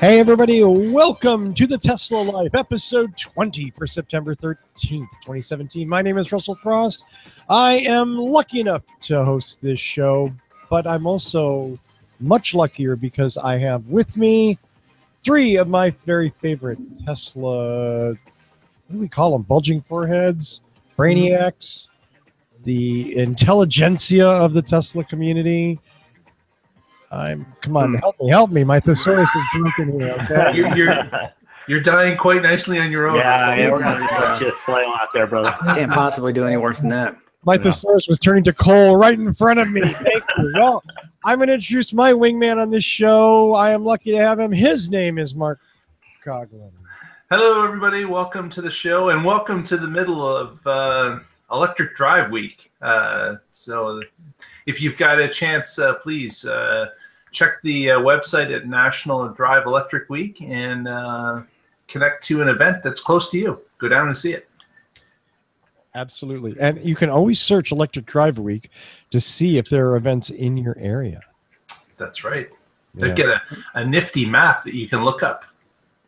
Hey everybody, welcome to the Tesla Life, episode 20 for September 13th, 2017. My name is Russell Frost. I am lucky enough to host this show, but I'm also much luckier because I have with me three of my very favorite Tesla, what do we call them, bulging foreheads, brainiacs, the intelligentsia of the Tesla community. Come on, help me. My thesaurus is broken here. Okay? You're dying quite nicely on your own. Yeah, we're gonna just flail out there, brother. Can't possibly do any worse than that. My thesaurus was turning to coal right in front of me. Thank you. Well, I'm going to introduce my wingman on this show. I am lucky to have him. His name is Mark Coughlin. Hello, everybody. Welcome to the show, and welcome to the middle of Electric Drive Week. So if you've got a chance, please check the website at National Drive Electric Week and connect to an event that's close to you. Go down and see it. Absolutely. And you can always search Electric Drive Week to see if there are events in your area. That's right. They get a nifty map that you can look up.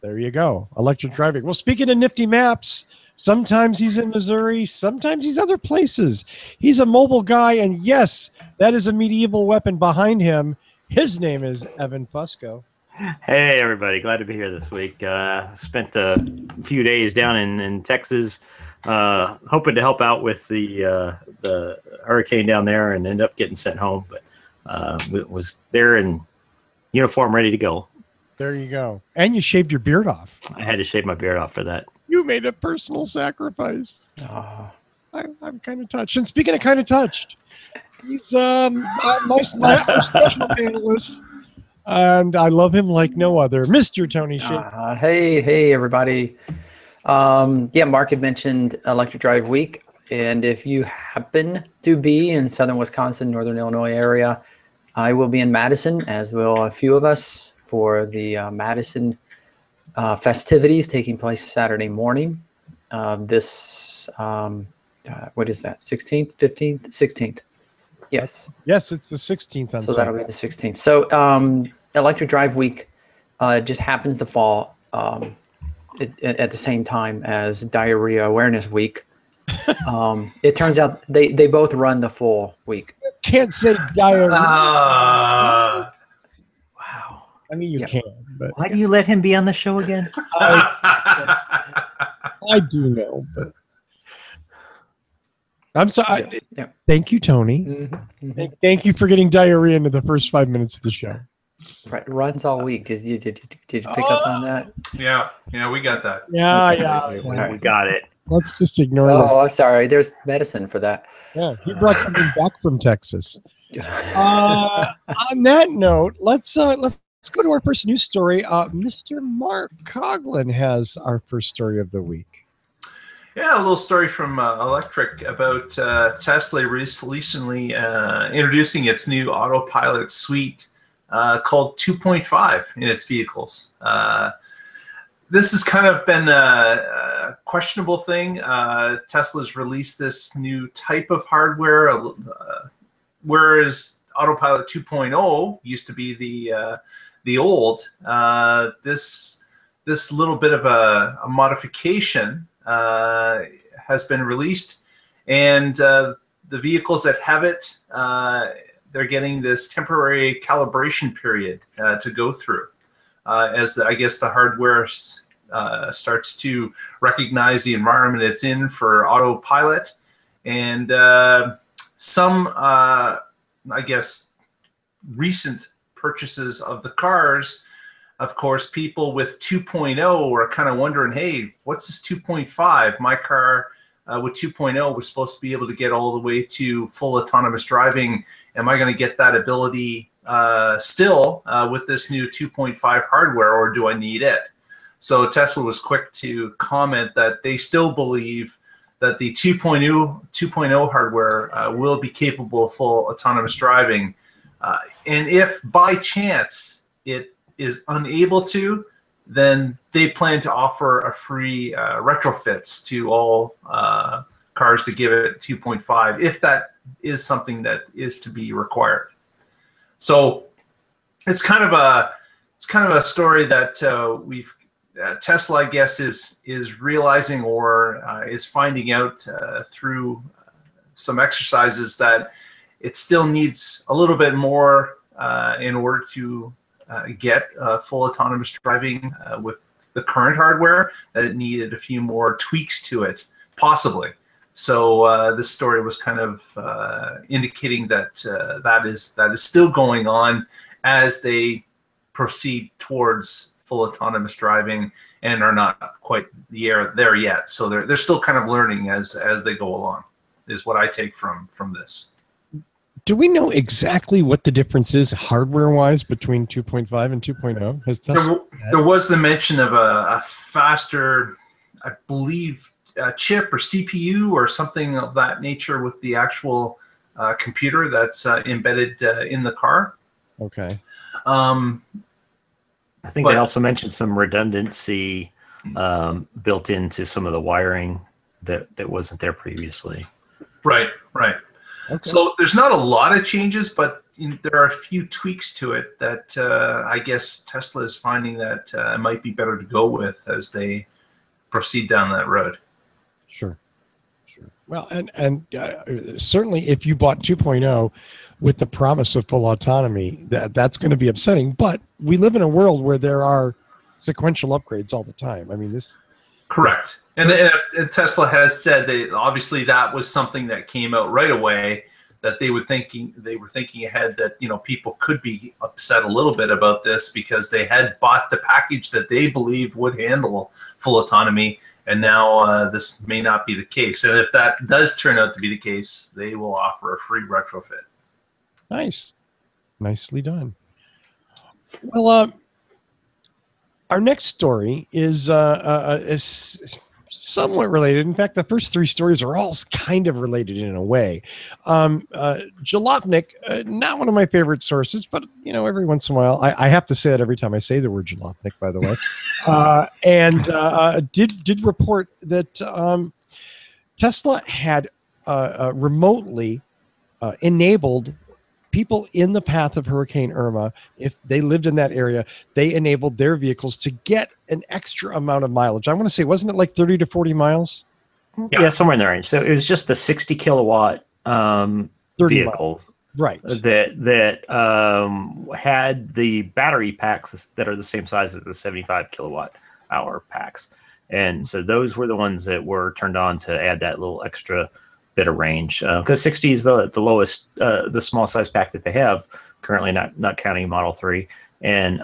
There you go. Electric Drive Week. Well, speaking of nifty maps, sometimes he's in Missouri, sometimes he's other places. He's a mobile guy, and yes, that is a medieval weapon behind him. His name is Evan Fusco. Hey, everybody. Glad to be here this week. Spent a few days down in Texas, hoping to help out with the hurricane down there and end up getting sent home. But was there in uniform, ready to go. There you go. And you shaved your beard off. I had to shave my beard off for that. You made a personal sacrifice. Oh. I'm kind of touched. And speaking of kind of touched, he's my special panelist, and I love him like no other, Mr. Tony Shea. Hey, everybody. Mark had mentioned Electric Drive Week, and if you happen to be in southern Wisconsin, northern Illinois area, I will be in Madison, as will a few of us, for the Madison festivities taking place Saturday morning. What is that, 16th, 15th, 16th? Yes. Yes, it's the 16th on So that'll be the 16th. So Electric Drive Week just happens to fall at the same time as Diarrhea Awareness Week. It turns out they both run the full week. Can't say diarrhea. Wow. I mean, you can, but why do you let him be on the show again? I do know, but I'm sorry. Thank you, Tony. Mm-hmm. Thank you for getting diarrhea into the first 5 minutes of the show. Right, runs all week. Did you pick up on that? Yeah, we got that. Yeah. We got it. Let's just ignore that. Oh, I'm sorry. There's medicine for that. Yeah, he brought something back from Texas. On that note, let's go to our first news story. Mr. Mark Coughlin has our first story of the week. Yeah, a little story from Electric about Tesla recently introducing its new autopilot suite called 2.5 in its vehicles. This has kind of been a questionable thing. Tesla's released this new type of hardware, whereas Autopilot 2.0 used to be the old. This little bit of a modification has been released, and the vehicles that have it, they're getting this temporary calibration period to go through as I guess the hardware starts to recognize the environment it's in for autopilot, and some I guess recent purchases of the cars. Of course, people with 2.0 are kind of wondering, hey, what's this 2.5? My car with 2.0 was supposed to be able to get all the way to full autonomous driving. Am I going to get that ability still with this new 2.5 hardware, or do I need it? So Tesla was quick to comment that they still believe that the 2.0 hardware will be capable of full autonomous driving. And if by chance it is unable to, then they plan to offer a free retrofits to all cars to give it 2.5, if that is something that is to be required. So it's kind of kind of a story that we've Tesla, I guess, is realizing or is finding out through some exercises that it still needs a little bit more in order to get full autonomous driving with the current hardware, that it needed a few more tweaks to it, possibly. So this story was kind of indicating that that is still going on as they proceed towards full autonomous driving and are not quite there yet. So they're still kind of learning as they go along, is what I take from this. Do we know exactly what the difference is hardware-wise between 2.5 and 2.0? Has Tesla there was the mention of a faster, I believe, chip or CPU or something of that nature with the actual computer that's embedded in the car. Okay. I think they also mentioned some redundancy built into some of the wiring that wasn't there previously. Right. Okay. So there's not a lot of changes, but there are a few tweaks to it that I guess Tesla is finding that it might be better to go with as they proceed down that road. Sure. Well, and certainly if you bought 2.0 with the promise of full autonomy, that's going to be upsetting. But we live in a world where there are sequential upgrades all the time. I mean, this. Correct. And Tesla has said that obviously that was something that came out right away, that they were thinking ahead that people could be upset a little bit about this because they had bought the package that they believed would handle full autonomy, and now this may not be the case. And if that does turn out to be the case, they will offer a free retrofit. Nice. Nicely done. Well, our next story is somewhat related. In fact, the first three stories are all kind of related in a way. Jalopnik, not one of my favorite sources, but every once in a while, I have to say it every time I say the word Jalopnik, by the way, and did report that Tesla had remotely enabled people in the path of Hurricane Irma. If they lived in that area, they enabled their vehicles to get an extra amount of mileage. I want to say, wasn't it like 30 to 40 miles? Yeah, somewhere in the range. So it was just the 60 kilowatt vehicles, right? That had the battery packs that are the same size as the 75 kilowatt hour packs, and so those were the ones that were turned on to add that little extra bit of range, because 60 is the lowest, the small size pack that they have currently, not counting Model 3, and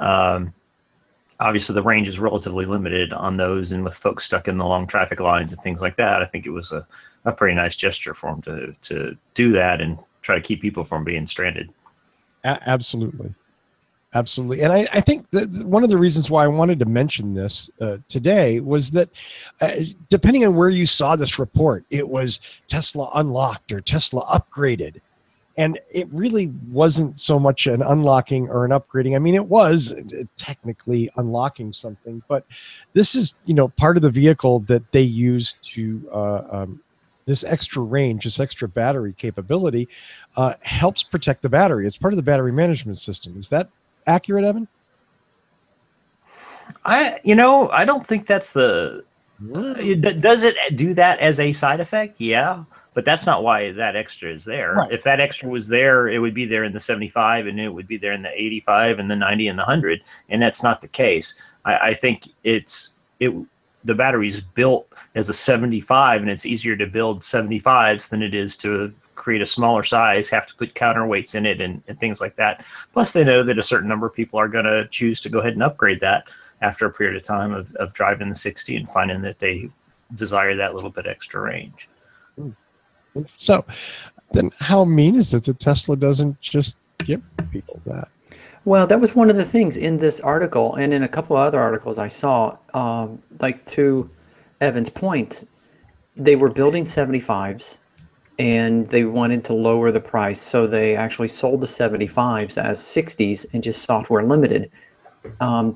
obviously the range is relatively limited on those, and with folks stuck in the long traffic lines and things like that, I think it was a pretty nice gesture for them to do that and try to keep people from being stranded. Absolutely. And I think that one of the reasons why I wanted to mention this today was that depending on where you saw this report, it was Tesla unlocked or Tesla upgraded. And it really wasn't so much an unlocking or an upgrading. I mean, it was technically unlocking something, but this is, part of the vehicle that they use to this extra range, this extra battery capability helps protect the battery. It's part of the battery management system. Is that accurate, Evan? I don't think that's the. Does it do that as a side effect? Yeah, but that's not why that extra is there. Right. If that extra was there, it would be there in the 75, and it would be there in the 85, and the 90, and the 100, and that's not the case. I think the battery's built as a 75, and it's easier to build 75s than it is to create a smaller size, have to put counterweights in it and things like that. Plus, they know that a certain number of people are going to choose to go ahead and upgrade that after a period of time of driving the 60 and finding that they desire that little bit extra range. So then how mean is it that Tesla doesn't just give people that? Well, that was one of the things in this article and in a couple of other articles I saw, like to Evan's point, they were building 75s and they wanted to lower the price. So they actually sold the 75s as 60s and just software limited.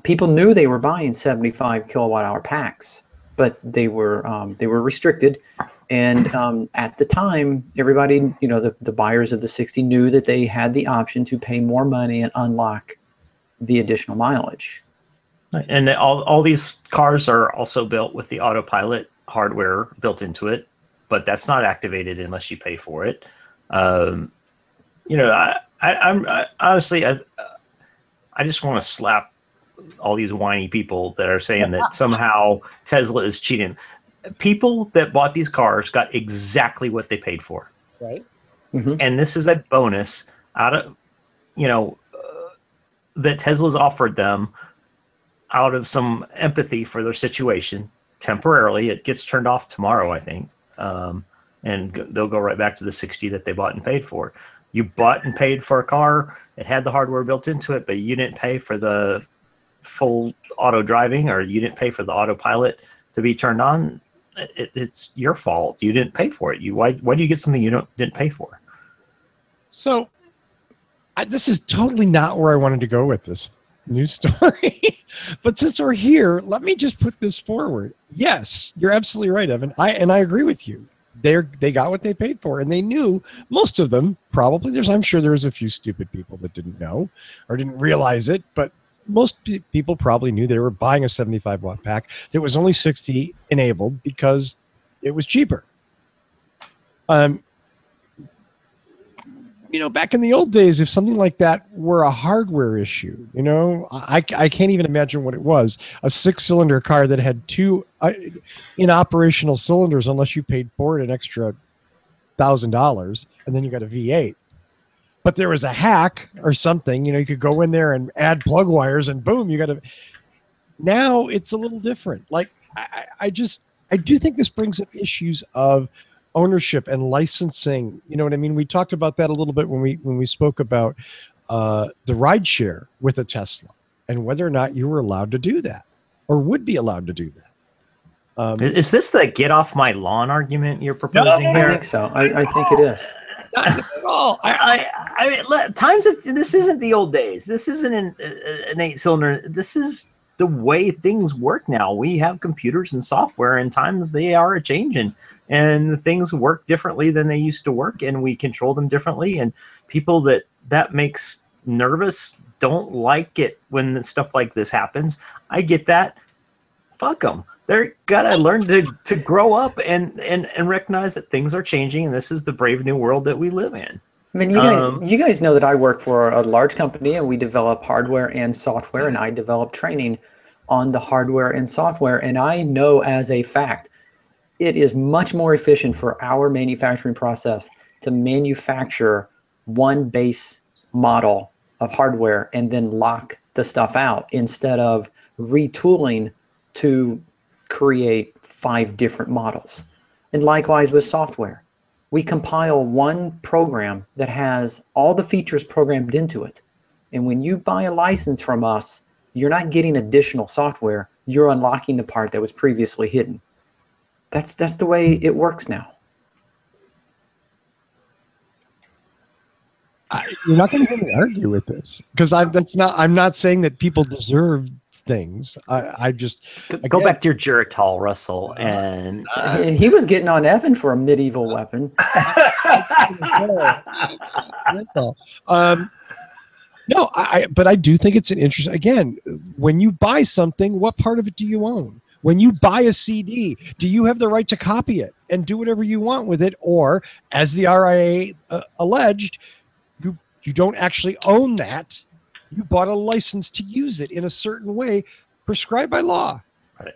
People knew they were buying 75 kilowatt hour packs, but they were restricted. And at the time, everybody, the buyers of the 60 knew that they had the option to pay more money and unlock the additional mileage. And all these cars are also built with the autopilot hardware built into it, but that's not activated unless you pay for it. I'm honestly, I just want to slap all these whiny people that are saying that somehow Tesla is cheating. People that bought these cars got exactly what they paid for. Right. Mm-hmm. And this is a bonus out of, that Tesla's offered them out of some empathy for their situation temporarily. It gets turned off tomorrow, I think. And they'll go right back to the 60 that they bought and paid for. You bought and paid for a car. It had the hardware built into it, but you didn't pay for the full auto driving, or you didn't pay for the autopilot to be turned on. It's your fault. You didn't pay for it. Why do you get something you didn't pay for? So this is totally not where I wanted to go with this news story. But since we're here, let me just put this forward. Yes, you're absolutely right, Evan. I agree with you. They got what they paid for, and they knew, most of them probably. I'm sure there was a few stupid people that didn't know or didn't realize it, but most people probably knew they were buying a 75-watt pack that was only 60 enabled because it was cheaper. Back in the old days, if something like that were a hardware issue, I can't even imagine what it was. A 6-cylinder car that had 2 inoperational cylinders, unless you paid for it an extra $1,000, and then you got a V8. But there was a hack or something, you could go in there and add plug wires, and boom, you got a. Now it's a little different. Like I do think this brings up issues of ownership and licensing. You know what I mean? We talked about that a little bit when we spoke about the ride share with a Tesla and whether or not you were allowed to do that or would be allowed to do that. Is this the get off my lawn argument you're proposing here? I think so. I think it is. Not at all. I mean, this isn't the old days. This isn't an 8-cylinder. This is the way things work now. We have computers and software, and times they are changing, and things work differently than they used to work, and we control them differently. And people that makes nervous don't like it when stuff like this happens. I get that. Fuck them. They're gotta learn to grow up and recognize that things are changing, and this is the brave new world that we live in. I mean, you guys know that I work for a large company, and we develop hardware and software, and I develop training on the hardware and software. And I know as a fact, it is much more efficient for our manufacturing process to manufacture one base model of hardware and then lock the stuff out instead of retooling to create 5 different models. And likewise with software. We compile one program that has all the features programmed into it. And when you buy a license from us, you're not getting additional software. You're unlocking the part that was previously hidden. That's the way it works now. You're not going to hear me argue with this because I'm not saying that people deserve things. I just go back to your Geritol, Russell, and he was getting on Evan for a medieval weapon. No, but I do think it's an interesting. Again, when you buy something, what part of it do you own? When you buy a CD, do you have the right to copy it and do whatever you want with it, or, as the RIA alleged, you don't actually own that? You bought a license to use it in a certain way prescribed by law. Right.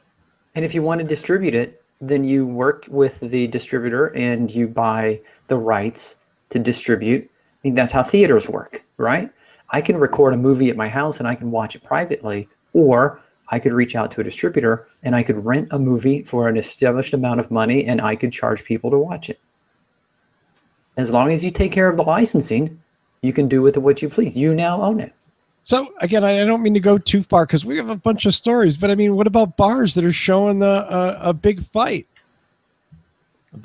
And if you want to distribute it, then you work with the distributor and you buy the rights to distribute. I mean, that's how theaters work, right? I can record a movie at my house and I can watch it privately, or I could reach out to a distributor and I could rent a movie for an established amount of money and I could charge people to watch it. As long as you take care of the licensing, you can do with it what you please. You now own it. So again, I don't mean to go too far because we have a bunch of stories, but I mean, what about bars that are showing a big fight?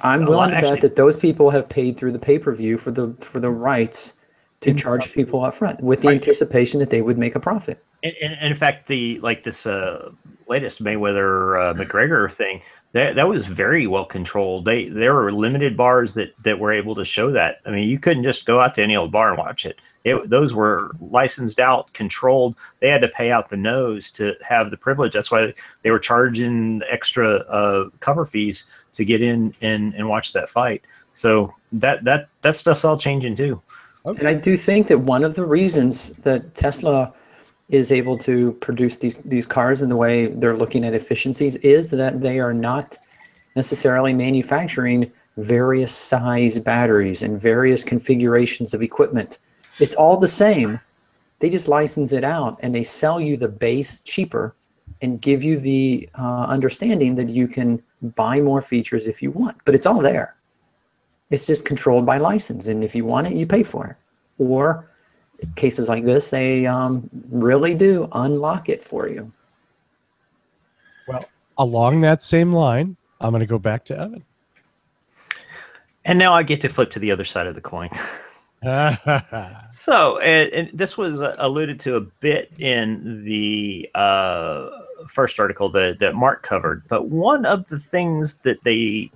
I'm willing to bet that those people have paid through the pay-per-view for the rights to charge people up front with the anticipation that they would make a profit. And in fact, this latest Mayweather McGregor thing, that was very well controlled. There were limited bars that were able to show that. I mean, you couldn't just go out to any old bar and watch it. Those were licensed out, controlled. They had to pay out the nose to have the privilege. That's why they were charging extra cover fees to get in and watch that fight. So that stuff's all changing too. Okay. And I do think that one of the reasons that Tesla is able to produce these cars in the way they're looking at efficiencies is that they are not necessarily manufacturing various size batteries and various configurations of equipment. It's all the same. They just license it out and they sell you the base cheaper and give you the understanding that you can buy more features if you want. But it's all there. It's just controlled by license. And if you want it, you pay for it. Or cases like this, they really do unlock it for you. Well, along that same line, I'm going to go back to Evan. And now I get to flip to the other side of the coin. So, and this was alluded to a bit in the first article that Mark covered, but one of the things that they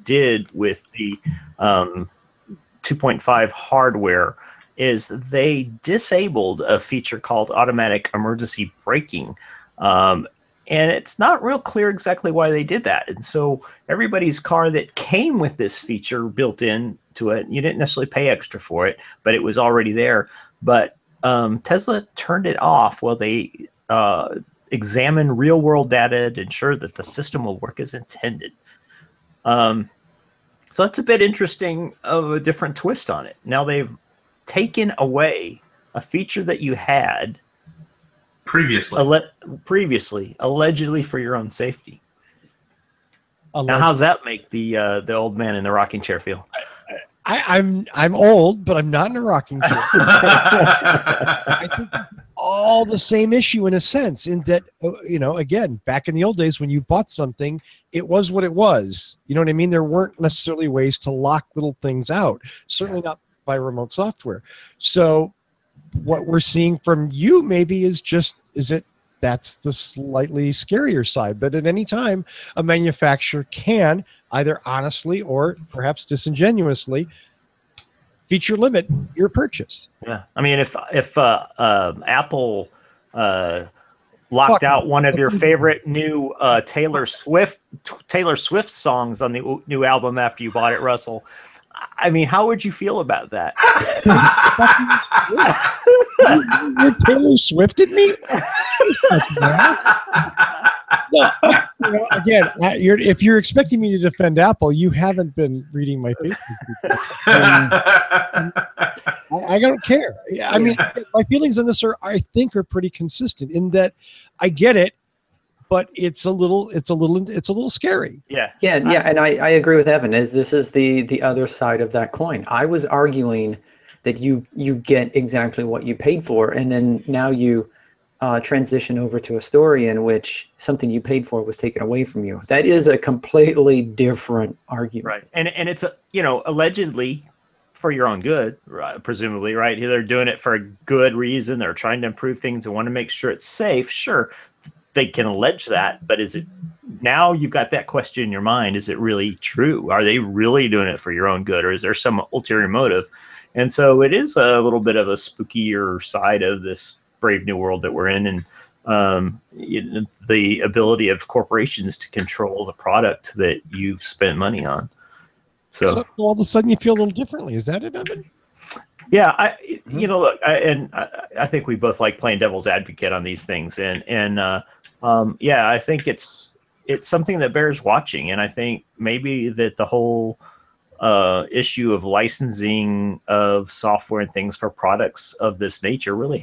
did with the 2.5 hardware is they disabled a feature called automatic emergency braking. And it's not real clear exactly why they did that. And so everybody's car that came with this feature built into it, you didn't necessarily pay extra for it, but it was already there. But Tesla turned it off while they examine real world data to ensure that the system will work as intended. So that's a bit interesting of a different twist on it. Now they've taken away a feature that you had previously, allegedly for your own safety. Now, how's that make the old man in the rocking chair feel? I'm old, but I'm not in a rocking chair. I think all the same issue in a sense, in that again, back in the old days when you bought something, it was what it was. You know what I mean? There weren't necessarily ways to lock little things out. Certainly not by remote software. So what we're seeing from you maybe is that's the slightly scarier side, that at any time a manufacturer can either honestly or perhaps disingenuously feature limit your purchase. Yeah, I mean, if Apple locked out one of your favorite new Taylor Swift songs on the new album after you bought it, Russell, I mean, how would you feel about that? You're Taylor Swift at me? No, again, if you're expecting me to defend Apple, you haven't been reading my Facebook. I don't care. I mean, my feelings on this I think are pretty consistent in that I get it, but it's a little scary. Yeah. And I agree with Evan. This is the other side of that coin. I was arguing that you get exactly what you paid for, and then now you transition over to a story in which something you paid for was taken away from you. That is a completely different argument. Right. And it's allegedly for your own good, presumably, right? They're doing it for a good reason. They're trying to improve things and want to make sure it's safe. Sure, they can allege that, but is it now you've got that question in your mind? Is it really true? Are they really doing it for your own good, or is there some ulterior motive? And so it is a little bit of a spookier side of this brave new world that we're in, and the ability of corporations to control the product that you've spent money on. So all of a sudden you feel a little differently. Is that it, Evan? Yeah, I think we both like playing devil's advocate on these things, and I think it's something that bears watching, and I think maybe that the whole issue of licensing of software and things for products of this nature really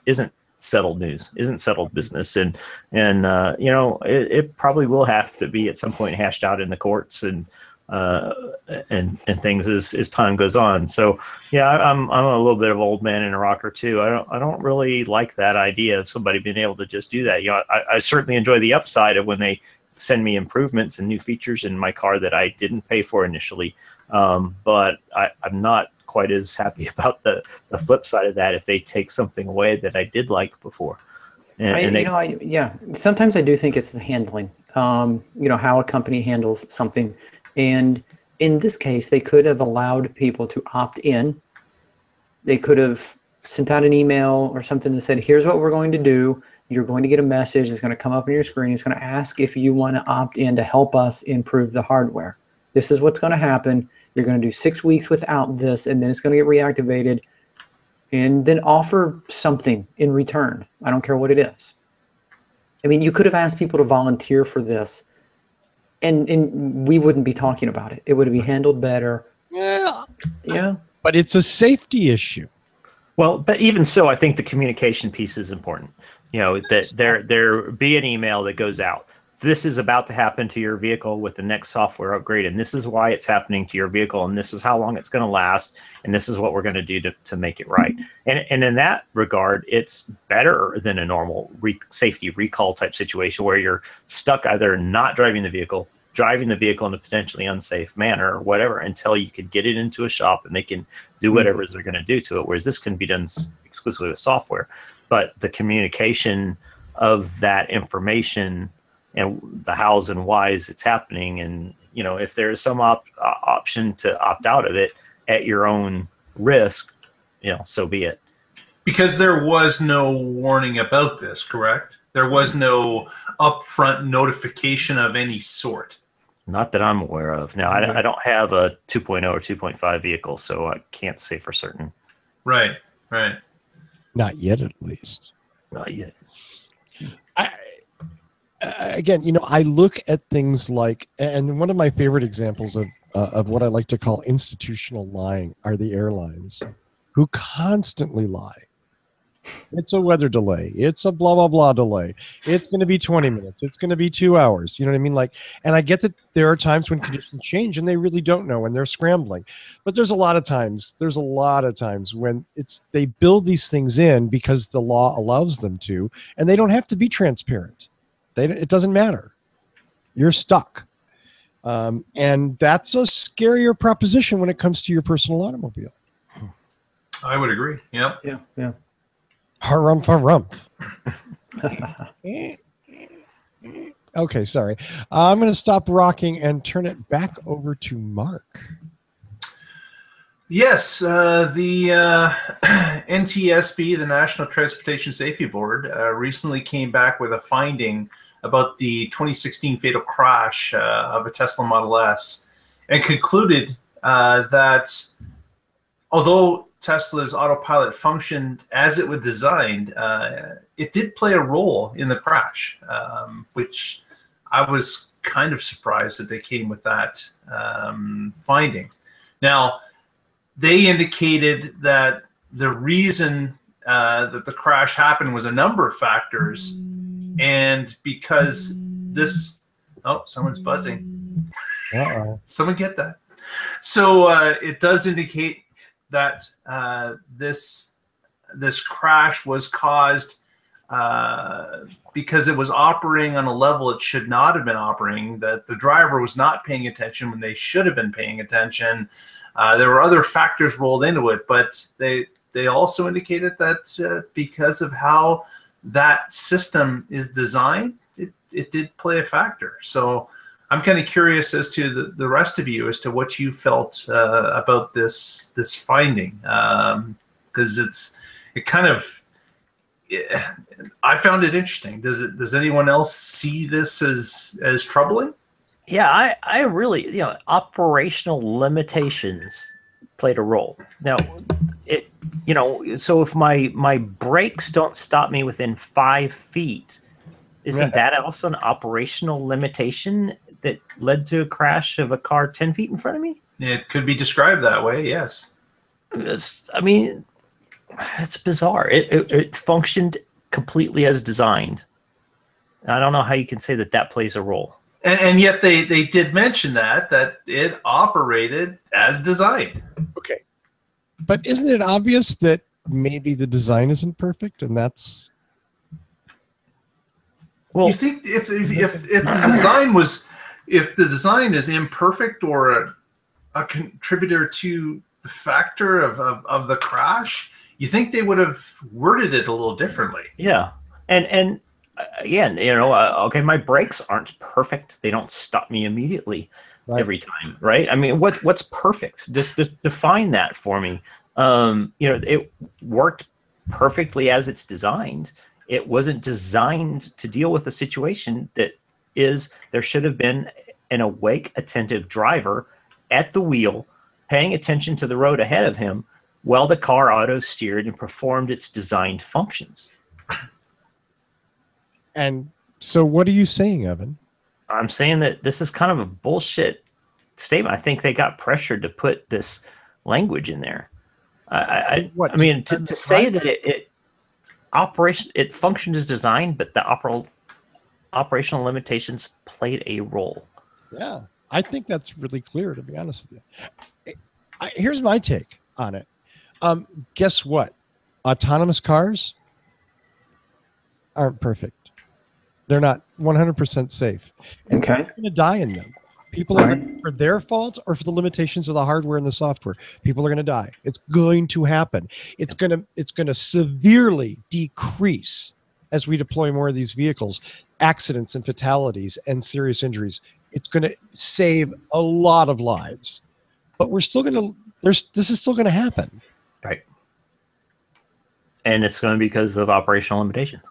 isn't settled news, isn't settled business, and it probably will have to be at some point hashed out in the courts and things as time goes on. So yeah, I'm a little bit of old man in a rocker too. I don't really like that idea of somebody being able to just do that. I certainly enjoy the upside of when they send me improvements and new features in my car that I didn't pay for initially. But I'm not quite as happy about the flip side of that if they take something away that I did like before. Sometimes I do think it's the handling, how a company handles something. And in this case, they could have allowed people to opt in. They could have sent out an email or something that said, here's what we're going to do. You're going to get a message. It's going to come up on your screen. It's going to ask if you want to opt in to help us improve the hardware. This is what's going to happen. You're going to do 6 weeks without this, and then it's going to get reactivated, and then offer something in return. I don't care what it is. I mean, you could have asked people to volunteer for this, and we wouldn't be talking about it. It would be handled better. Yeah. But it's a safety issue. Well, but even so, I think the communication piece is important. You know, that there be an email that goes out. This is about to happen to your vehicle with the next software upgrade, and this is why it's happening to your vehicle, and this is how long it's going to last, and this is what we're going to do to make it right. And in that regard, it's better than a normal safety recall type situation where you're stuck either not driving the vehicle in a potentially unsafe manner or whatever until you could get it into a shop and they can do whatever they're going to do to it, whereas this can be done exclusively with software. But the communication of that information and the hows and whys it's happening, and you know, if there's some option to opt out of it at your own risk, you know, so be it. Because there was no warning about this, correct? There was no upfront notification of any sort. Not that I'm aware of. Now, I don't have a 2.0 or 2.5 vehicle, so I can't say for certain. Right. Not yet, at least. Not yet. Again, you know, I look at things like, and one of my favorite examples of what I like to call institutional lying are the airlines, who constantly lie. It's a weather delay. It's a blah, blah, blah delay. It's going to be 20 minutes. It's going to be 2 hours. You know what I mean? Like, and I get that there are times when conditions change and they really don't know and they're scrambling. But there's a lot of times when they build these things in because the law allows them to, and they don't have to be transparent. It doesn't matter. You're stuck. And that's a scarier proposition when it comes to your personal automobile. I would agree. Yep. Yeah. Harumph, harumph. Okay, sorry. I'm going to stop rocking and turn it back over to Mark. Yes, the NTSB, the National Transportation Safety Board, recently came back with a finding about the 2016 fatal crash of a Tesla Model S, and concluded that although Tesla's autopilot functioned as it was designed, it did play a role in the crash, which I was kind of surprised that they came with that finding. Now, they indicated that the reason that the crash happened was a number of factors, and because this, someone's buzzing. Uh-oh. Someone get that. So it does indicate that this crash was caused because it was operating on a level it should not have been operating, that the driver was not paying attention when they should have been paying attention. There were other factors rolled into it, but they also indicated that because of how that system is designed, it did play a factor. So I'm kind of curious as to the rest of you as to what you felt about this finding, because I found it interesting. Does anyone else see this as troubling? Yeah, I really, operational limitations played a role. Now, so if my brakes don't stop me within 5 feet, isn't that also an operational limitation that led to a crash of a car 10 feet in front of me? It could be described that way, yes. It's bizarre. It functioned completely as designed. I don't know how you can say that plays a role. And yet they did mention that it operated as designed. Okay. But isn't it obvious that maybe the design isn't perfect, and that's... Well, you think if the design is imperfect or a contributor to the factor of the crash, you think they would have worded it a little differently? Yeah, and again, okay, my brakes aren't perfect; they don't stop me immediately every time, right? I mean, what's perfect? Just define that for me. It worked perfectly as it's designed. It wasn't designed to deal with a situation that there should have been an awake, attentive driver at the wheel, paying attention to the road ahead of him while the car auto steered and performed its designed functions. And so what are you saying, Evan? I'm saying that this is kind of a bullshit statement. I think they got pressured to put this language in there. I mean, to say that it functioned as designed, but the operational limitations played a role. Yeah, I think that's really clear, to be honest with you. Here's my take on it. Guess what? Autonomous cars aren't perfect. They're not 100% safe. And Okay. people are going to die in them. People are for their fault or for the limitations of the hardware and the software. People are going to die. It's going to happen. It's going to severely decrease as we deploy more of these vehicles, accidents and fatalities and serious injuries. It's going to save a lot of lives. But we're still going to this is still going to happen. Right. And it's going to be because of operational limitations.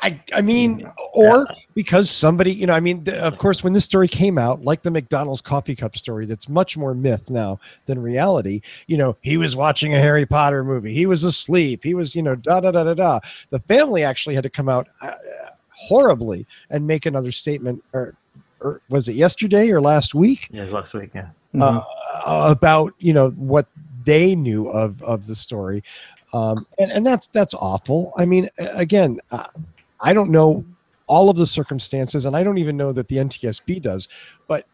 I mean, or because somebody, of course, when this story came out, like the McDonald's coffee cup story, that's much more myth now than reality. He was watching a Harry Potter movie. He was asleep. He was, da-da-da-da-da. The family actually had to come out horribly and make another statement, or was it yesterday or last week? Yeah, last week, yeah. About, what they knew of the story. And that's awful. I mean, again, I don't know all of the circumstances, and I don't even know that the NTSB does, but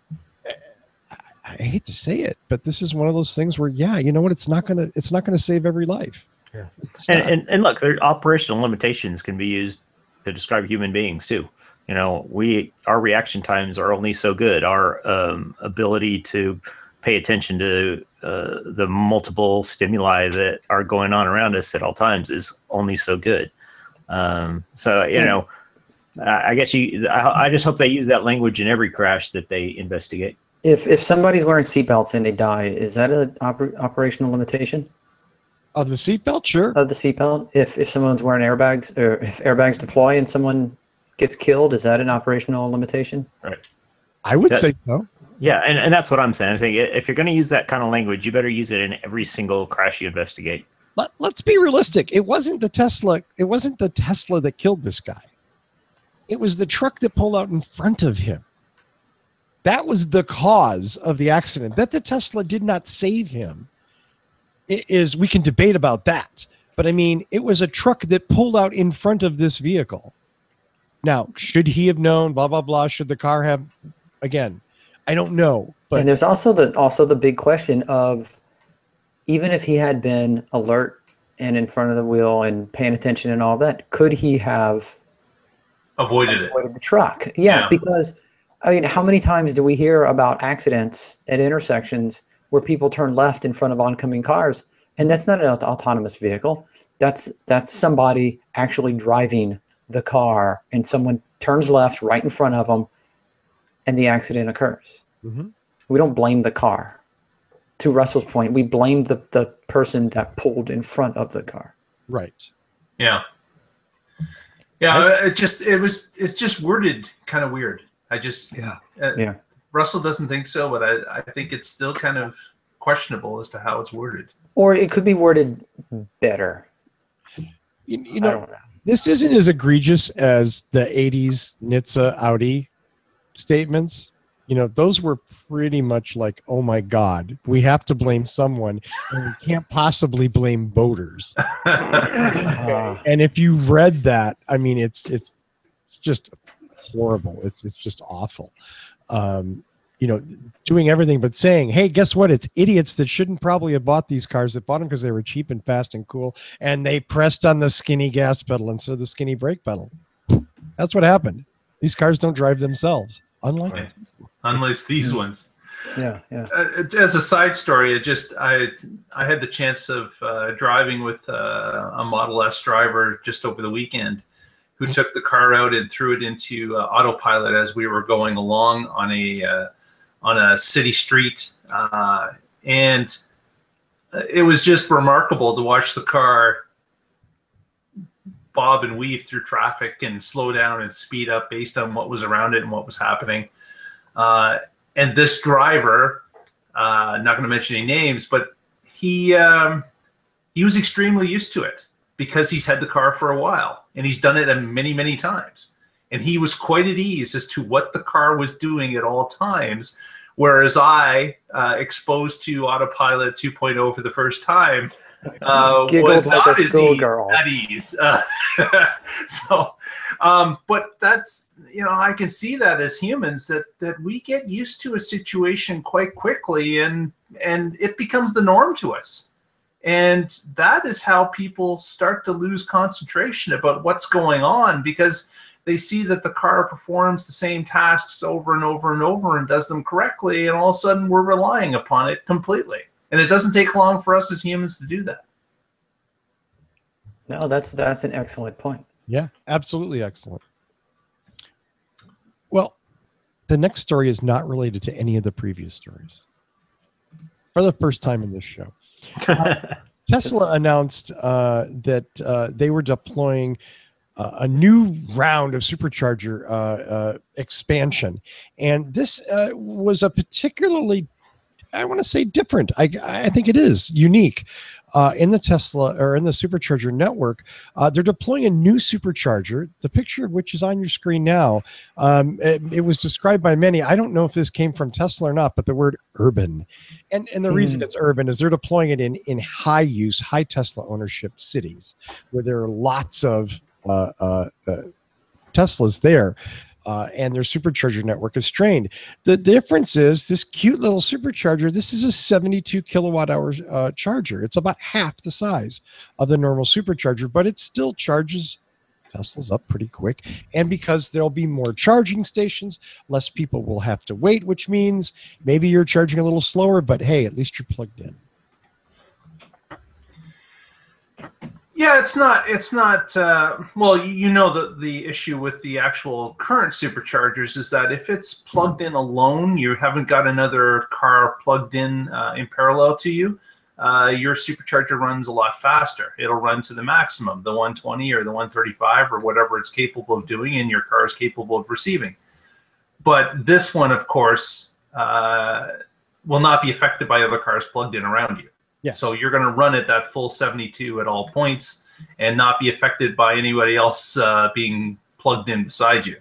I hate to say it, but this is one of those things where, you know what? It's not going to save every life. Yeah. And look, their operational limitations can be used to describe human beings too. Our reaction times are only so good. Our ability to pay attention to the multiple stimuli that are going on around us at all times is only so good. I guess I just hope they use that language in every crash that they investigate. If somebody's wearing seatbelts and they die, is that an operational limitation? Of the seatbelt? Sure. Of the seatbelt? If someone's wearing airbags, or if airbags deploy and someone gets killed, is that an operational limitation? Right. I would say so. Yeah, and that's what I'm saying. I think if you're going to use that kind of language, you better use it in every single crash you investigate. Let's be realistic. It wasn't the Tesla that killed this guy. It was the truck that pulled out in front of him. That was the cause of the accident. That the Tesla did not save him we can debate about that. But I mean, it was a truck that pulled out in front of this vehicle. Now, should he have known, blah, blah, blah, should the car have, again, I don't know. But and there's also the big question of, even if he had been alert and in front of the wheel and paying attention and all that, could he have avoided the truck? Yeah, because, I mean, how many times do we hear about accidents at intersections where people turn left in front of oncoming cars? And that's not an autonomous vehicle. That's somebody actually driving the car, and someone turns left right in front of them, and the accident occurs. Mm-hmm. We don't blame the car. To Russell's point, we blame the person that pulled in front of the car. Right. Yeah. Yeah. It's just worded kind of weird. Russell doesn't think so, but I think it's still kind of questionable as to how it's worded. Or it could be worded better. You know, this isn't as egregious as the 80s NHTSA Audi statements. Those were pretty much like, oh my God, we have to blame someone, and we can't possibly blame boaters. And if you read that, I mean, it's just horrible. It's just awful. Doing everything but saying, hey, guess what? It's idiots that shouldn't probably have bought these cars, that bought them because they were cheap and fast and cool, and they pressed on the skinny gas pedal instead of the skinny brake pedal. That's what happened. These cars don't drive themselves. Unlike these ones. Yeah. As a side story, I had the chance of driving with a Model S driver just over the weekend, who took the car out and threw it into autopilot as we were going along on a city street, and it was just remarkable to watch the car bob and weave through traffic and slow down and speed up based on what was around it and what was happening. And this driver, not going to mention any names, but he was extremely used to it because he's had the car for a while and he's done it many, many times. And he was quite at ease as to what the car was doing at all times. Whereas I, exposed to Autopilot 2.0 for the first time, was like not a as schoolgirl. at ease. But that's, I can see that as humans that we get used to a situation quite quickly and it becomes the norm to us. And that is how people start to lose concentration about what's going on because they see that the car performs the same tasks over and over and over and does them correctly. And all of a sudden we're relying upon it completely. And it doesn't take long for us as humans to do that. No, that's an excellent point. Yeah, absolutely excellent. Well, the next story is not related to any of the previous stories. For the first time in this show, Tesla announced that they were deploying a new round of supercharger expansion. And this was a particularly, I want to say, different. I think it is unique. In the Tesla or in the supercharger network, they're deploying a new supercharger, the picture of which is on your screen now. It was described by many. I don't know if this came from Tesla or not, but the word urban. And the reason it's urban is they're deploying it in high use, high Tesla ownership cities where there are lots of Teslas there. And their supercharger network is strained. The difference is this cute little supercharger, this is a 72 kilowatt hour charger. It's about half the size of the normal supercharger, but it still charges Teslas up pretty quick. And because there'll be more charging stations, less people will have to wait, which means maybe you're charging a little slower, but hey, at least you're plugged in. Yeah, it's not. Well, the issue with the actual current superchargers is that if it's plugged in alone, you haven't got another car plugged in parallel to you. Your supercharger runs a lot faster. It'll run to the maximum, the 120 or the 135 or whatever it's capable of doing, and your car is capable of receiving. But this one, of course, will not be affected by other cars plugged in around you. Yes. So you're going to run at that full 72 at all points and not be affected by anybody else being plugged in beside you.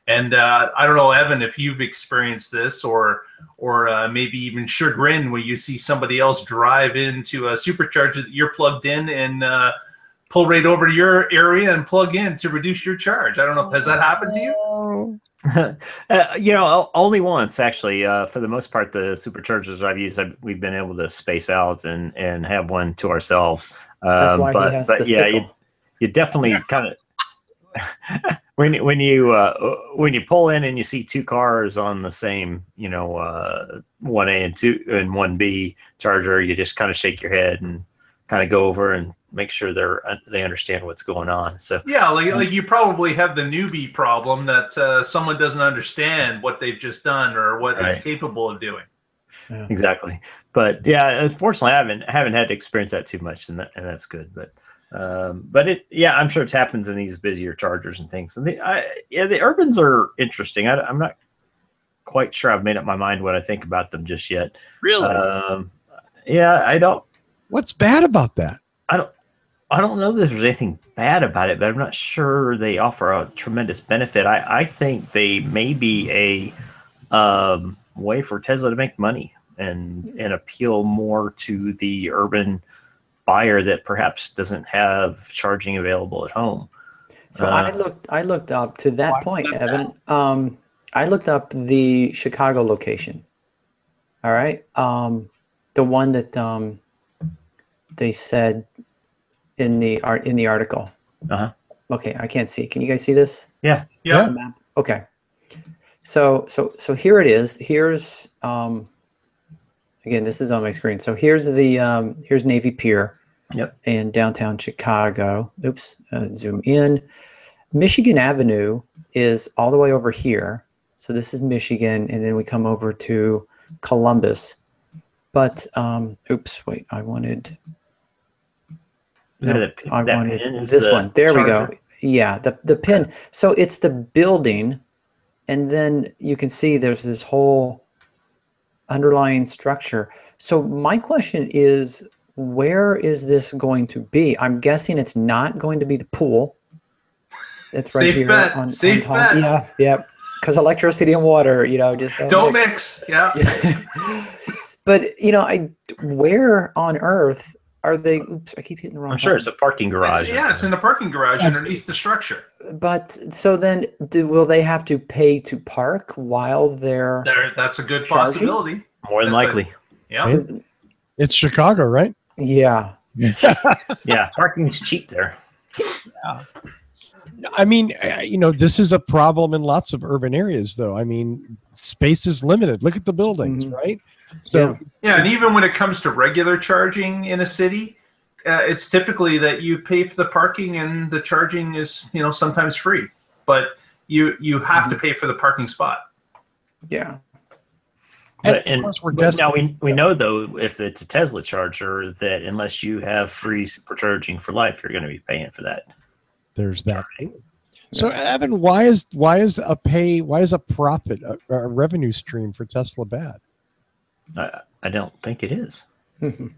And I don't know, Evan, if you've experienced this or maybe even chagrin when you see somebody else drive into a supercharger that you're plugged in and pull right over to your area and plug in to reduce your charge. I don't know. Has that happened to you? Only once actually. For the most part, the superchargers I've used, we've been able to space out and have one to ourselves. That's why he has the sickle. You definitely kind of when you pull in and you see two cars on the same 1A and 2 and 1B charger, you just kind of shake your head and kind of go over and make sure they understand what's going on. So yeah, like you probably have the newbie problem that someone doesn't understand what they've just done or what it's capable of doing. Yeah. Exactly. But yeah, unfortunately, I haven't had to experience that too much, and that's good. But I'm sure it happens in these busier chargers and things. And the Urbans are interesting. I'm not quite sure I've made up my mind what I think about them just yet. Really? I don't. What's bad about that? I don't know that there's anything bad about it, but I'm not sure they offer a tremendous benefit. I think they may be a way for Tesla to make money and appeal more to the urban buyer that perhaps doesn't have charging available at home. So I looked up to that point, Evan. I looked up the Chicago location. All right, the one that they said in the article. Okay, I can't see. Can you guys see this? Yeah. Yeah. The map? Okay. So here it is. Here's again, this is on my screen. So here's the here's Navy Pier. Yep. In downtown Chicago. Oops. Zoom in. Michigan Avenue is all the way over here. So this is Michigan, and then we come over to Columbus. But oops, wait, I wanted. Yeah, No, I that wanted pin is this the one. There we go. charger. Yeah, the pin. So it's the building, and then you can see there's this whole underlying structure. So my question is, where is this going to be? I'm guessing it's not going to be the pool. It's right Safe here bet. on Safe top. bet. Yeah, yeah. Because electricity and water, just Don't mix. Yeah. But where on earth are they? Oops, I keep hitting the wrong. I'm sure it's a parking garage. It's in the parking garage underneath the structure. But so then, will they have to pay to park while they're? That's a good Charging? possibility. More than likely. Yeah. It's Chicago, right? Yeah. Yeah, parking's cheap there. I mean, this is a problem in lots of urban areas, though. I mean, space is limited. Look at the buildings, right? So, Yeah, and even when it comes to regular charging in a city, it's typically that you pay for the parking and the charging is, sometimes free, but you have to pay for the parking spot. Yeah. But, now we know, though, if it's a Tesla charger, that unless you have free supercharging for life, you're going to be paying for that. There's that. So, Evan, why is a profit, a revenue stream for Tesla bad? I don't think it is. I'm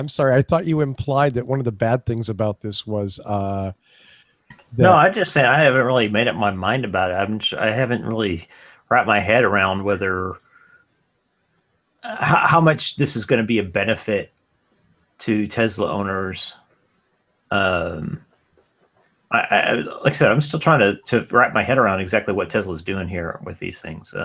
sorry. I thought you implied that one of the bad things about this was. No, I just say I haven't really made up my mind about it. I haven't really wrapped my head around whether how much this is going to be a benefit to Tesla owners. Like I said, I'm still trying to wrap my head around exactly what Tesla's doing here with these things.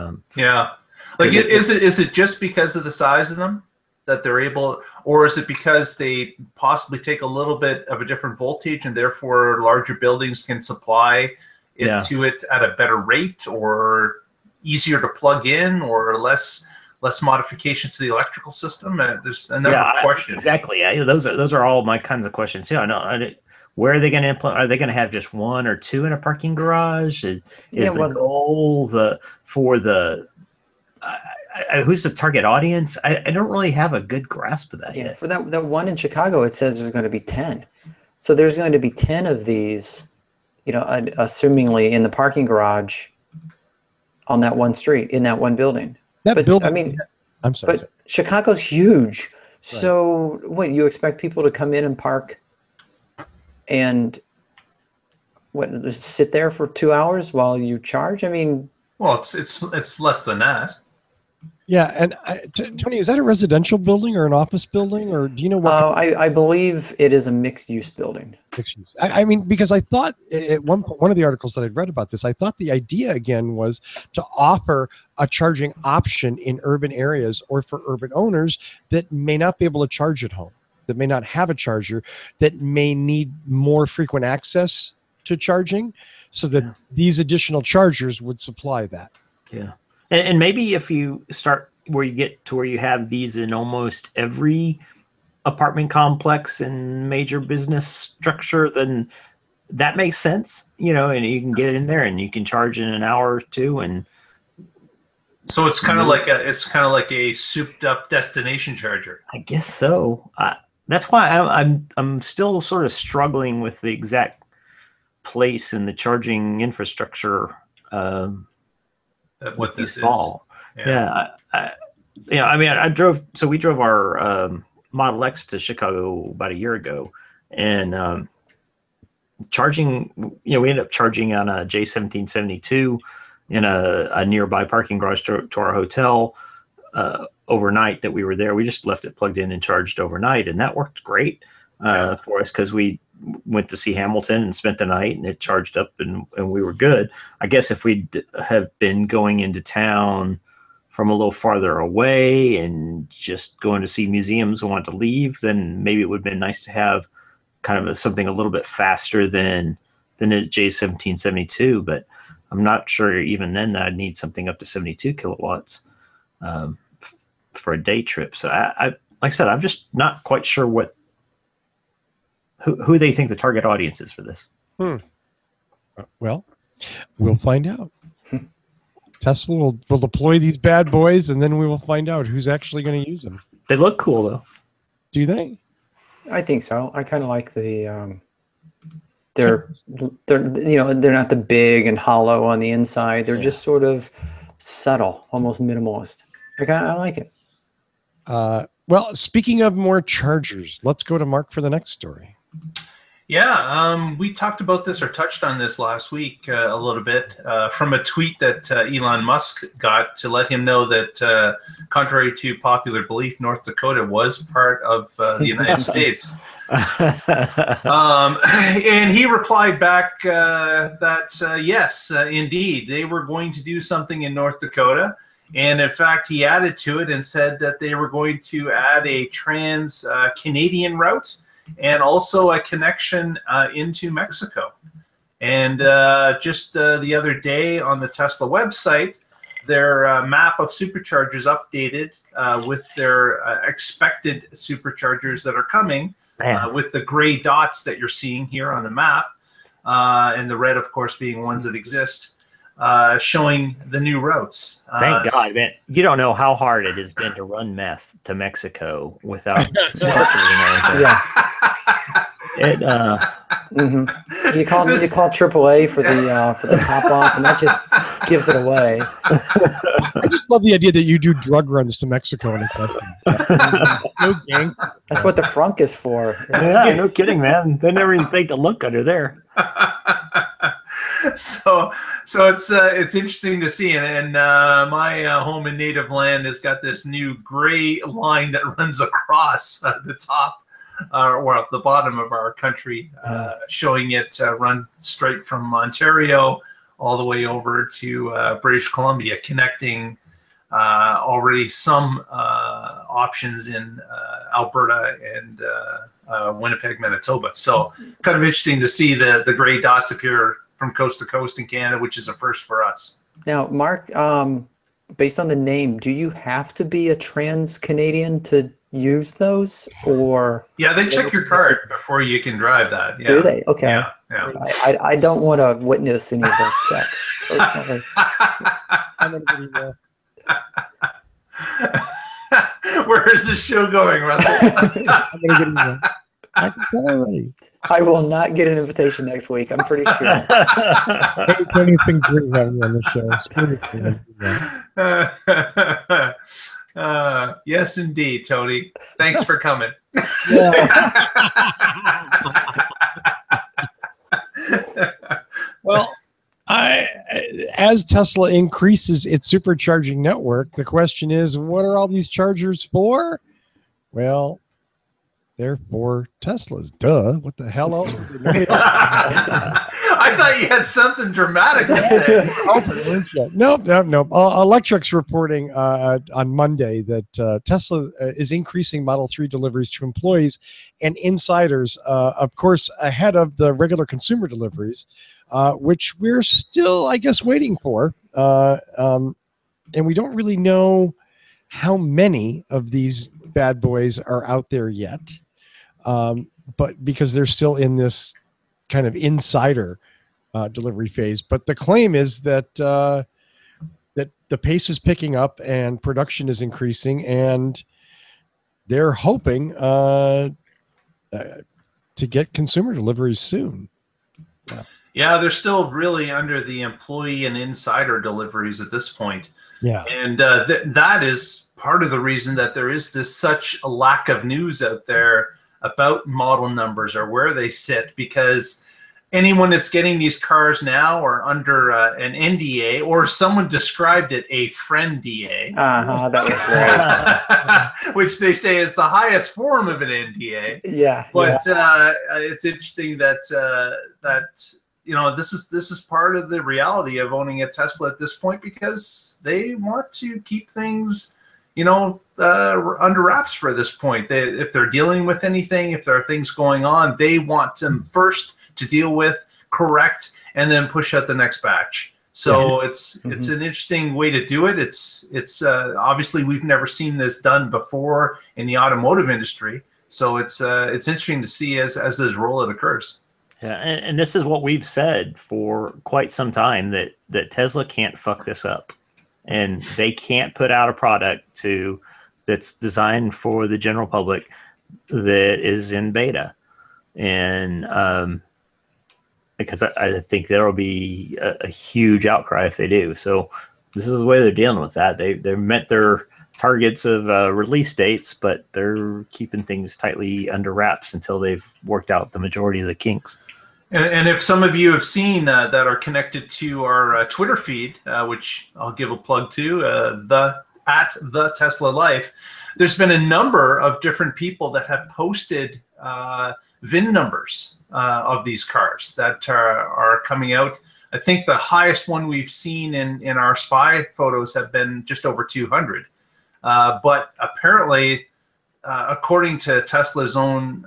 Is it just because of the size of them that they're able, or is it because they possibly take a little bit of a different voltage and therefore larger buildings can supply it to it at a better rate, or easier to plug in, or less modifications to the electrical system? There's a number of questions. Exactly. Those are all my kinds of questions. Yeah, I know. Where are they going to implement? Are they going to have just one or two in a parking garage? Is the goal who's the target audience? I don't really have a good grasp of that yet. For that one in Chicago, it says there's going to be 10. So there's going to be 10 of these, assumingly in the parking garage on that one street, in that one building. I'm sorry. But Chicago's huge. Right. So what, you expect people to come in and park and just sit there for 2 hours while you charge? I mean, well, it's less than that. Yeah, and Tony, is that a residential building or an office building, or do you know what? I believe it is a mixed-use building. Mixed use. I mean, because I thought at one of the articles that I'd read about this, I thought the idea again was to offer a charging option in urban areas or for urban owners that may not be able to charge at home, that may not have a charger, that may need more frequent access to charging, so that these additional chargers would supply that. Yeah. And maybe if you start where you get to where you have these in almost every apartment complex and major business structure, then that makes sense, and you can get in there and you can charge in an hour or two. And so it's kind of like a souped up destination charger. I guess so. That's why I'm still sort of struggling with the exact place in the charging infrastructure. What this fall. Is. I drove. So we drove our Model X to Chicago about a year ago, and charging. We ended up charging on a J1772 in a nearby parking garage to our hotel overnight that we were there. We just left it plugged in and charged overnight, and that worked great for us because we went to see Hamilton and spent the night, and it charged up and we were good. I guess if we have been going into town from a little farther away and just going to see museums and wanted to leave, then maybe it would have been nice to have kind of something a little bit faster than a J1772. But I'm not sure even then that I'd need something up to 72 kilowatts for a day trip. So like I said, I'm just not quite sure who they think the target audience is for this. Well, we'll find out. Tesla will deploy these bad boys, and then we will find out who's actually going to use them. They look cool though. Do they? I think so. I kind of like the they're they're not the big and hollow on the inside. They're just sort of subtle, almost minimalist. I like it. Well, speaking of more chargers, let's go to Mark for the next story. Yeah, we talked about this or touched on this last week a little bit from a tweet that Elon Musk got to let him know that, contrary to popular belief, North Dakota was part of the United States. And he replied back that, yes, indeed, they were going to do something in North Dakota. And in fact, he added to it and said that they were going to add a trans-Canadian route and also a connection into Mexico. And just the other day on the Tesla website, their map of superchargers updated with their expected superchargers that are coming, with the gray dots that you're seeing here on the map, and the red, of course, being ones that exist, showing the new routes. Thank God, man. You don't know how hard it has been to run meth to Mexico without Yeah. It, You call AAA for the pop off, and that just gives it away. I just love the idea that you do drug runs to Mexico and no gang. That's what the frunk is for. yeah, no kidding, man. They never even think to look under there. So it's interesting to see, and my home and native land has got this new gray line that runs across the top or at the bottom of our country, showing it run straight from Ontario all the way over to British Columbia, connecting already some options in Alberta and Winnipeg, Manitoba. So kind of interesting to see the gray dots appear from coast to coast in Canada, which is a first for us. Now, Mark, based on the name, do you have to be a trans-Canadian to use those, or? Yeah, they check your card before you can drive that. Yeah. Do they? Okay. Yeah. I don't want to witness any of those checks. Personally. I'm going to get email. Where is this show going, Russell? I'm going to get email. I can tell already. I will not get an invitation next week. I'm pretty sure. Hey, Tony's been great having you on the show. Yes, indeed, Tony. Thanks for coming. Well, as Tesla increases its supercharging network, the question is, what are all these chargers for? Well, they're for Teslas. Duh. What the hell else? I thought you had something dramatic to say. Nope. Electric's reporting on Monday that Tesla is increasing Model 3 deliveries to employees and insiders, of course, ahead of the regular consumer deliveries, which we're still, I guess, waiting for. And we don't really know how many of these bad boys are out there yet. But because they're still in this kind of insider delivery phase. But the claim is that that the pace is picking up and production is increasing, and they're hoping to get consumer deliveries soon. Yeah, they're still really under the employee and insider deliveries at this point. Yeah. And that is part of the reason that there is such a lack of news out there about model numbers or where they sit, because anyone that's getting these cars now are under an NDA, or someone described it a friend DA. That was great. Which they say is the highest form of an NDA. Yeah. But it's interesting that this is part of the reality of owning a Tesla at this point, because they want to keep things under wraps for this point. If they're dealing with anything, if there are things going on, they want them first to deal with, correct, and then push out the next batch. So it's an interesting way to do it. It's obviously we've never seen this done before in the automotive industry. So it's interesting to see as this rollout occurs. Yeah, and this is what we've said for quite some time, that Tesla can't fuck this up. and they can't put out a product that's designed for the general public that is in beta. And because I think there will be a huge outcry if they do. So this is the way they're dealing with that. They met their targets of release dates, but they're keeping things tightly under wraps until they've worked out the majority of the kinks. And if some of you have seen that are connected to our Twitter feed, which I'll give a plug to, at the Tesla Life, there's been a number of different people that have posted VIN numbers of these cars that are coming out. I think the highest one we've seen in our spy photos have been just over 200. But apparently, according to Tesla's own,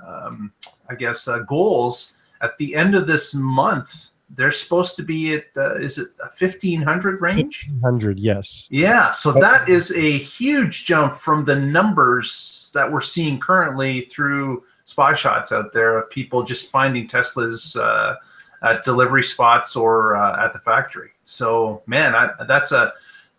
goals, at the end of this month, they're supposed to be at, is it a 1,500 range? 1,500, yes. Yeah, so that is a huge jump from the numbers that we're seeing currently through spy shots out there of people just finding Teslas at delivery spots or at the factory. So, man,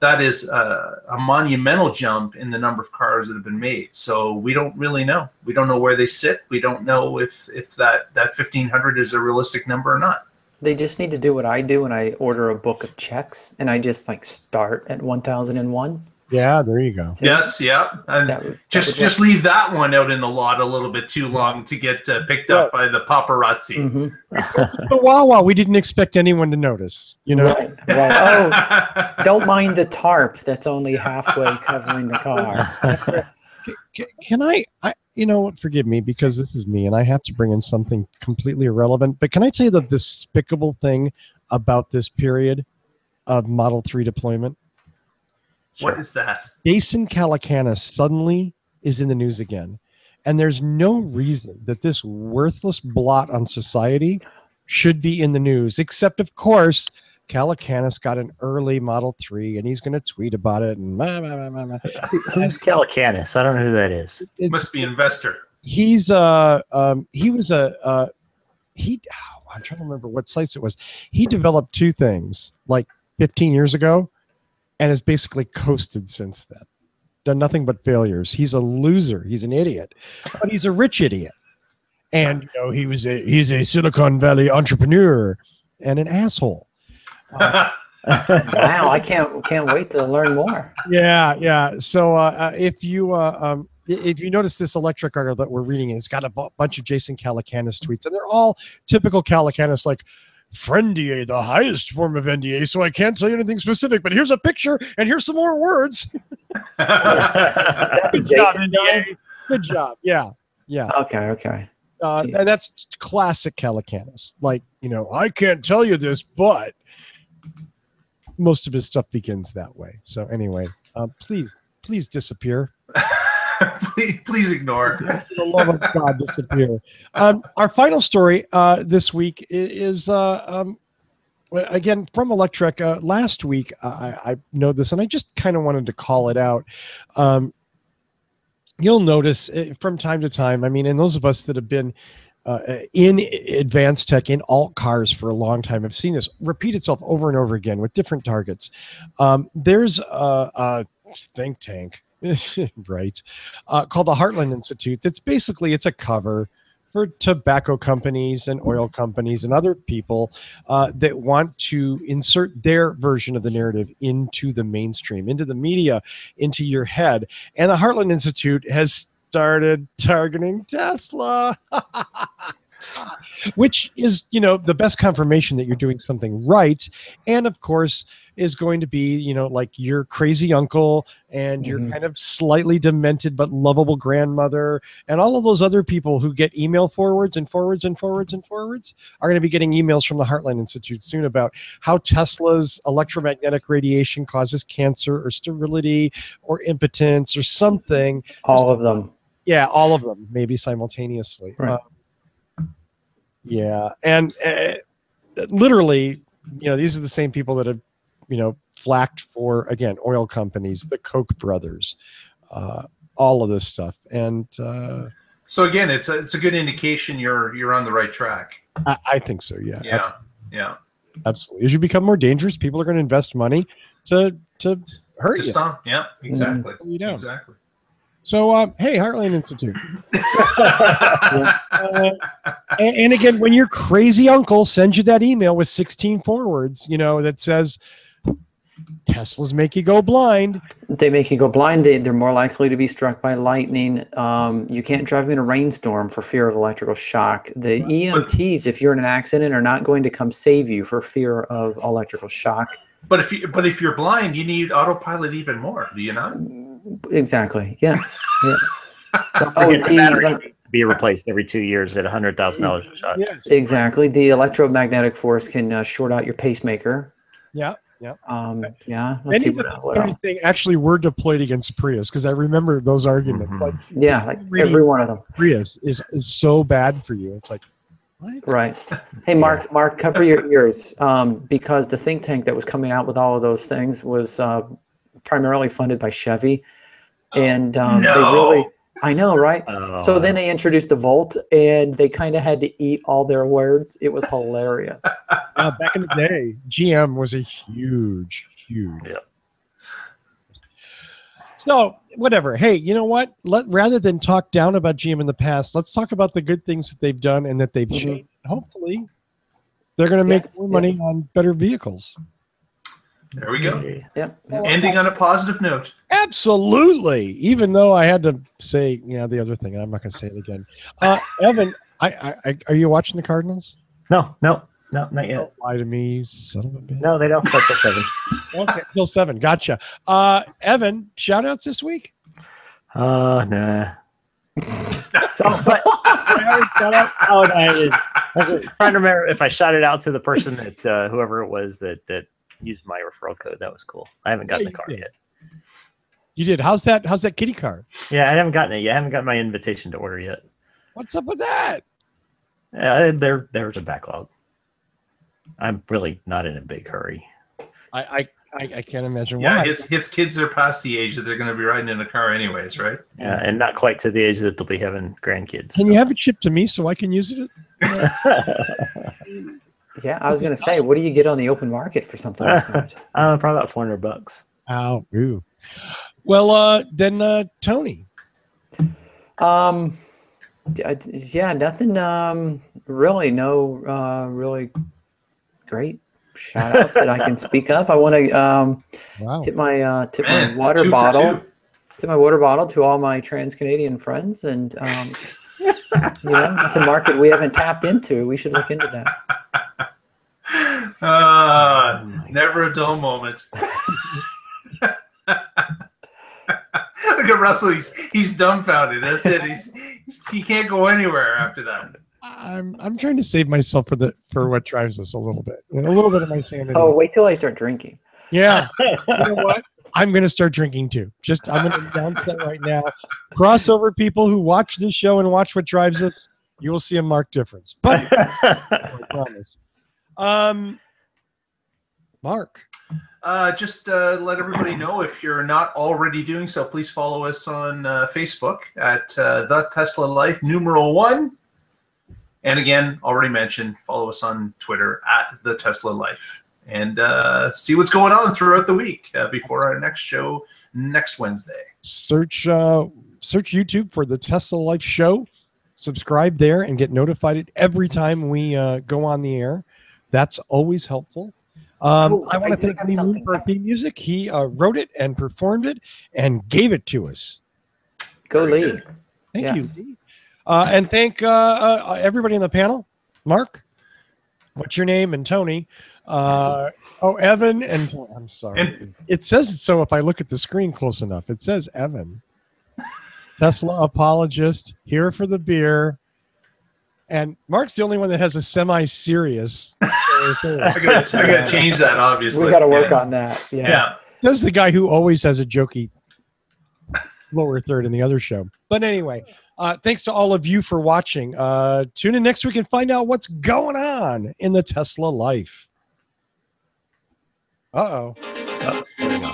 that is a monumental jump in the number of cars that have been made. So we don't really know. We don't know where they sit. We don't know if that 1,500 is a realistic number or not. They just need to do what I do when I order a book of checks, and I just start at 1001. Yeah, there you go. Yes, yeah. And just leave that one out in the lot a little bit too long to get picked up by the paparazzi. Mm-hmm. But wow, we didn't expect anyone to notice, you know? Right. Oh, don't mind the tarp that's only halfway covering the car. Can I, you know what, forgive me, because this is me, and I have to bring in something completely irrelevant, but can I tell you the despicable thing about this period of Model 3 deployment? What is that? Jason Calacanis suddenly is in the news again. And there's no reason that this worthless blot on society should be in the news, except, of course, Calacanis got an early Model 3, and he's going to tweet about it. And Who's Calacanis? I don't know who that is. Must be investor. I'm trying to remember what sites it was. He developed two things like 15 years ago, and has basically coasted since then. Done nothing but failures. He's a loser. He's an idiot, but he's a rich idiot. And you know, he's a Silicon Valley entrepreneur and an asshole. Wow, I can't wait to learn more. Yeah. So if you notice this electric article that we're reading, it's got a bunch of Jason Calacanis tweets, and they're all typical Calacanis, like, Friendier, the highest form of NDA, so I can't tell you anything specific, but here's a picture and here's some more words. Good job, NDA. Good job. Yeah. Okay. And that's classic Calacanis. Like, you know, I can't tell you this, but most of his stuff begins that way. So anyway, please disappear. please ignore. For the love of God, disappear. Our final story this week is again from Electrek. Last week, I know this, and I just kind of wanted to call it out. You'll notice from time to time, I mean, and those of us that have been in advanced tech, in alt cars for a long time, have seen this repeat itself over and over again with different targets. There's a think tank. Right, called the Heartland Institute. That's basically, it's a cover for tobacco companies and oil companies and other people that want to insert their version of the narrative into the mainstream, into the media, into your head. And the Heartland Institute has started targeting Tesla. Which is, you know, the best confirmation that you're doing something right. And of course is going to be, you know, like your crazy uncle and your kind of slightly demented but lovable grandmother and all of those other people who get email forwards are going to be getting emails from the Heartland Institute soon about how Tesla's electromagnetic radiation causes cancer or sterility or impotence or something. All of them. Yeah, all of them, maybe simultaneously. Right. Yeah, and literally, you know, these are the same people that have, you know, flacked for, again, oil companies, the Koch brothers, all of this stuff. And so again, it's a good indication you're on the right track. I think so. Yeah. Yeah. Absolutely. As you become more dangerous, people are going to invest money to to hurt To you. stomp. Yeah, exactly. You don't. Exactly. So, hey, Heartland Institute. And again, when your crazy uncle sends you that email with 16 forwards, that says Teslas make you go blind. They make you go blind. They're more likely to be struck by lightning. You can't drive in a rainstorm for fear of electrical shock. The EMTs, if you're in an accident, are not going to come save you for fear of electrical shock. But if you're blind, you need autopilot even more. Do you not? Exactly. Yes. Yes. Don't forget the battery needs to be replaced every 2 years at $100,000 a shot. Yes. Exactly. The electromagnetic force can short out your pacemaker. Yeah. Yeah. Yeah. Let's see what else. Thing actually were deployed against Prius because I remember those arguments. Mhm. Like, Yeah, like every one of them. Prius is so bad for you. It's like, what? Right. Hey, Mark, cover your ears because the think tank that was coming out with all of those things was primarily funded by Chevy, and they really. I know, right? So then they introduced the Volt, and they kind of had to eat all their words. It was hilarious. Back in the day, GM was a huge. Yeah. So whatever. Hey, you know what? Rather than talk down about GM in the past, let's talk about the good things that they've done and that they've changed. Hopefully, they're going to make more money on better vehicles. There we go. Yep. Ending on a positive note. Absolutely. Even though I had to say, the other thing, I'm not going to say it again. Evan, are you watching the Cardinals? No, not yet. Don't lie to me, you son of a bitch. No, they don't start till 7. Okay, till 7. Gotcha. Evan, shout outs this week? Nah. But I was trying to remember if I shouted out to the person that whoever it was that used my referral code. That was cool. I haven't gotten the card yet. You did. How's that kitty car? Yeah, I haven't gotten it yet. I haven't gotten my invitation to order yet. What's up with that? There's a backlog. I'm really not in a big hurry. I can't imagine why. Yeah, his kids are past the age that they're going to be riding in a car anyways, right? Yeah, and not quite to the age that they'll be having grandkids. Can you have it shipped to me so I can use it? Yeah, I was going to say, what do you get on the open market for something like that? Probably about $400. Oh, ooh. Well, then Tony. Yeah, nothing. Really, no. Really great shout outs that I can speak of. I want to tip my water bottle. Tip my water bottle to all my trans-Canadian friends, and it's a market we haven't tapped into. We should look into that. Never a dull moment. Look at Russell. He's dumbfounded. That's it. He can't go anywhere after that. I'm trying to save myself for what drives us a little bit of my sanity. Oh, wait till I start drinking. Yeah. You know what? I'm going to start drinking too. I'm going to announce that right now. Crossover people who watch this show and watch what drives us, you will see a marked difference. But I promise. Mark. Just let everybody know, if you're not already doing so, please follow us on Facebook at The Tesla Life #1. And again, already mentioned, follow us on Twitter at The Tesla Life. And see what's going on throughout the week before our next show next Wednesday. Search YouTube for The Tesla Life Show. Subscribe there and get notified every time we go on the air. That's always helpful. I want to thank Lee Moon for our theme music. He wrote it and performed it and gave it to us. Go Lee. Thank you, Lee. And thank everybody on the panel. Mark, what's your name? And Tony. Evan and I'm sorry. It says it so if I look at the screen close enough. It says Evan. Tesla apologist, here for the beer. And Mark's the only one that has a semi-serious. I gotta change that, obviously. We got to work on that. Yeah. That's the guy who always has a jokey lower third in the other show. But anyway, thanks to all of you for watching. Tune in next week and find out what's going on in the Tesla life. Uh-oh. There we go.